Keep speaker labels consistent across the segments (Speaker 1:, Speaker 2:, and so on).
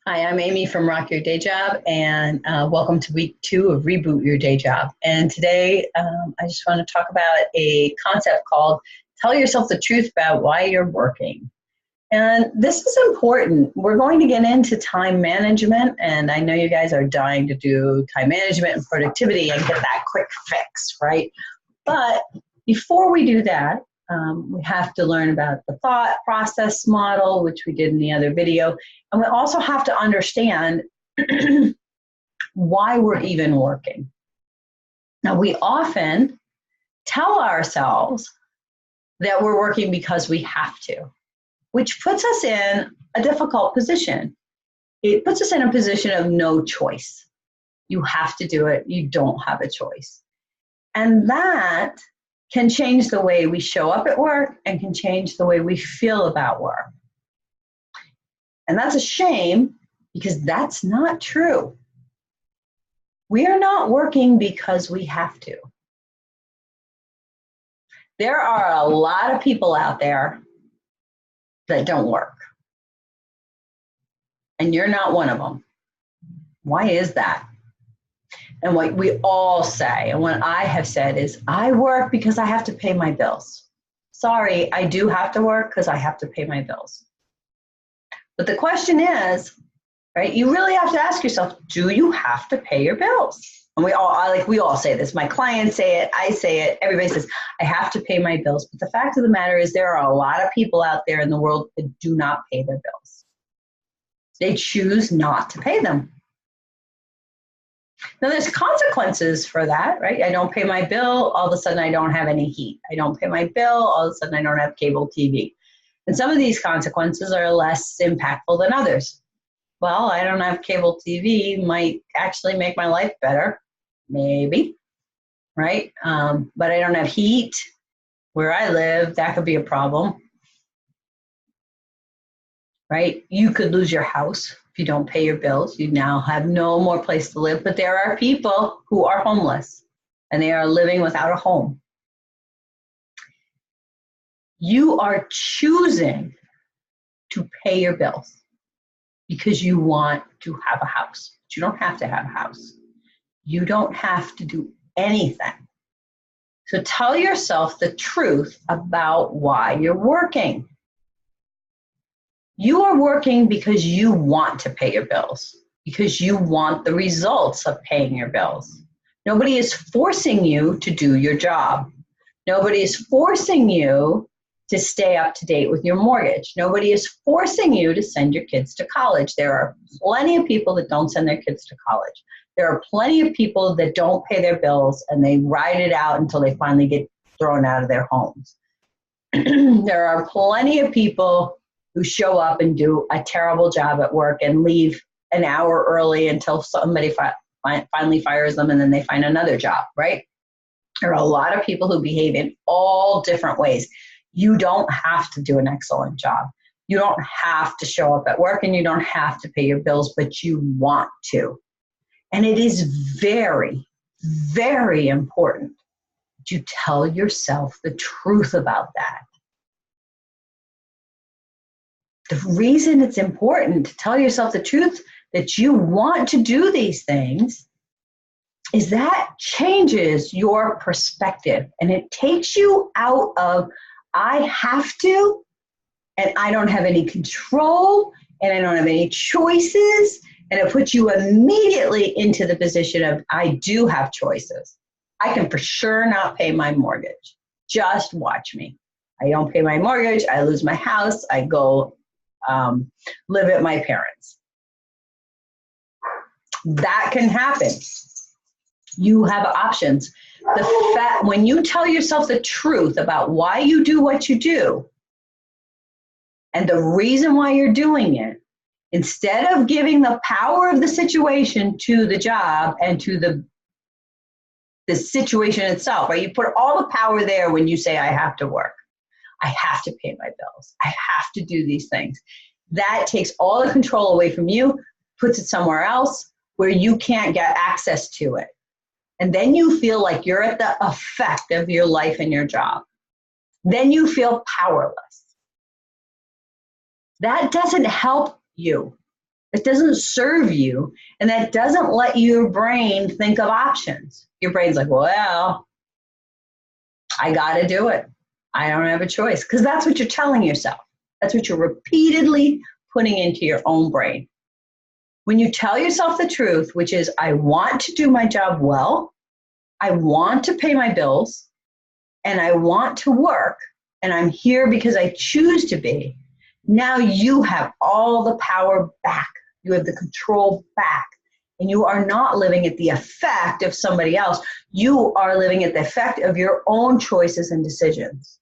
Speaker 1: Hi, I'm Amy from Rock Your Day Job, and welcome to week 2 of Reboot Your Day Job. And today, I just want to talk about a concept called Tell Yourself the Truth About Why You're Working. And this is important. We're going to get into time management, and I know you guys are dying to do time management and productivity and get that quick fix, right? But before we do that, we have to learn about the thought process model, which we did in the other video. And we also have to understand why we're even working. Now, we often tell ourselves that we're working because we have to, which puts us in a difficult position. It puts us in a position of no choice. You have to do it. You don't have a choice. And that can change the way we show up at work and can change the way we feel about work. And that's a shame because that's not true. We are not working because we have to. There are a lot of people out there that don't work. And you're not one of them. Why is that? And what we all say, and what I have said is, I work because I have to pay my bills. Sorry, I do have to work because I have to pay my bills. But the question is, right, you really have to ask yourself, do you have to pay your bills? And we all say this. My clients say it, I say it, everybody says, I have to pay my bills. But the fact of the matter is there are a lot of people out there in the world that do not pay their bills. They choose not to pay them. Now, there's consequences for that, right? I don't pay my bill, all of a sudden I don't have any heat. I don't pay my bill, all of a sudden I don't have cable TV. And some of these consequences are less impactful than others. Well, I don't have cable TV might actually make my life better, maybe, right? But I don't have heat where I live, that could be a problem, right? You could lose your house. If you don't pay your bills, you now have no more place to live. But there are people who are homeless and they are living without a home. You are choosing to pay your bills because you want to have a house. But you don't have to have a house. You don't have to do anything. So tell yourself the truth about why you're working. You are working because you want to pay your bills, because you want the results of paying your bills. Nobody is forcing you to do your job. Nobody is forcing you to stay up to date with your mortgage. Nobody is forcing you to send your kids to college. There are plenty of people that don't send their kids to college. There are plenty of people that don't pay their bills and they ride it out until they finally get thrown out of their homes. There are plenty of people who show up and do a terrible job at work and leave an hour early until somebody finally fires them and then they find another job, right? There are a lot of people who behave in all different ways. You don't have to do an excellent job. You don't have to show up at work and you don't have to pay your bills, but you want to. And it is very, very important that you tell yourself the truth about that. The reason it's important to tell yourself the truth that you want to do these things is that changes your perspective and it takes you out of I have to and I don't have any control and I don't have any choices, and it puts you immediately into the position of I do have choices. I can for sure not pay my mortgage. Just watch me. I don't pay my mortgage, I lose my house, I go live at my parents. That can happen. You have options. When you tell yourself the truth about why you do what you do and the reason why you're doing it, instead of giving the power of the situation to the job and to the situation itself, right? You put all the power there when you say, I have to work. I have to pay my bills. I have to do these things. That takes all the control away from you, puts it somewhere else where you can't get access to it. And then you feel like you're at the effect of your life and your job. Then you feel powerless. That doesn't help you. that doesn't serve you, and that doesn't let your brain think of options. Your brain's like, well, I got to do it. I don't have a choice. Because that's what you're telling yourself. That's what you're repeatedly putting into your own brain. When you tell yourself the truth, which is, I want to do my job well, I want to pay my bills, and I want to work, and I'm here because I choose to be, now you have all the power back. You have the control back. And you are not living at the effect of somebody else. You are living at the effect of your own choices and decisions.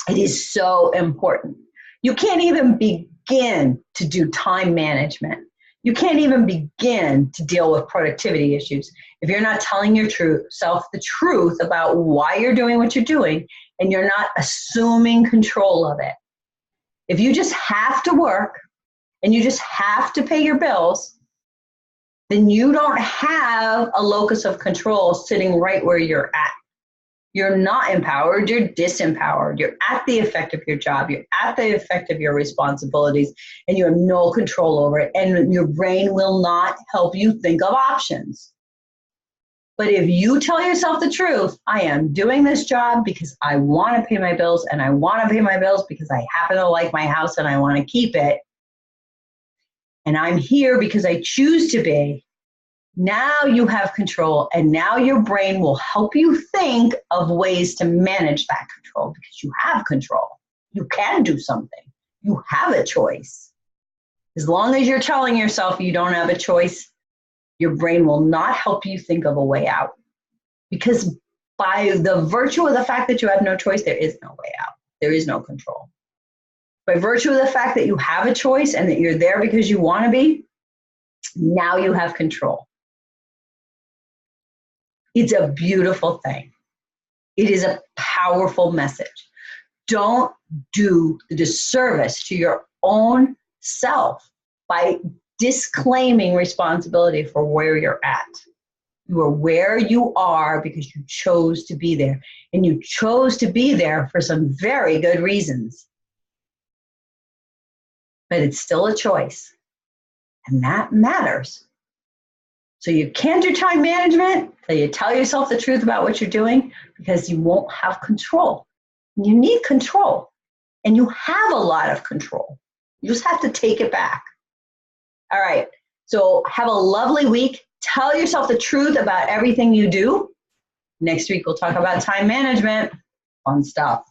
Speaker 1: It is so important. You can't even begin to do time management. You can't even begin to deal with productivity issues if you're not telling your self the truth about why you're doing what you're doing, and you're not assuming control of it. If you just have to work and you just have to pay your bills, then you don't have a locus of control sitting right where you're at. You're not empowered, you're disempowered. You're at the effect of your job, you're at the effect of your responsibilities, and you have no control over it, and your brain will not help you think of options. But if you tell yourself the truth, I am doing this job because I want to pay my bills, and I want to pay my bills because I happen to like my house and I want to keep it, and I'm here because I choose to be, now you have control, and now your brain will help you think of ways to manage that control because you have control. You can do something. You have a choice. As long as you're telling yourself you don't have a choice, your brain will not help you think of a way out. Because by the virtue of the fact that you have no choice, there is no way out. There is no control. By virtue of the fact that you have a choice and that you're there because you want to be, now you have control. It's a beautiful thing. It is a powerful message. Don't do the disservice to your own self by disclaiming responsibility for where you're at. You are where you are because you chose to be there. And you chose to be there for some very good reasons. But it's still a choice. And that matters. So you can't do time management until you tell yourself the truth about what you're doing, because you won't have control. You need control. And you have a lot of control. You just have to take it back. All right. So have a lovely week. Tell yourself the truth about everything you do. Next week, we'll talk about time management. Fun stuff.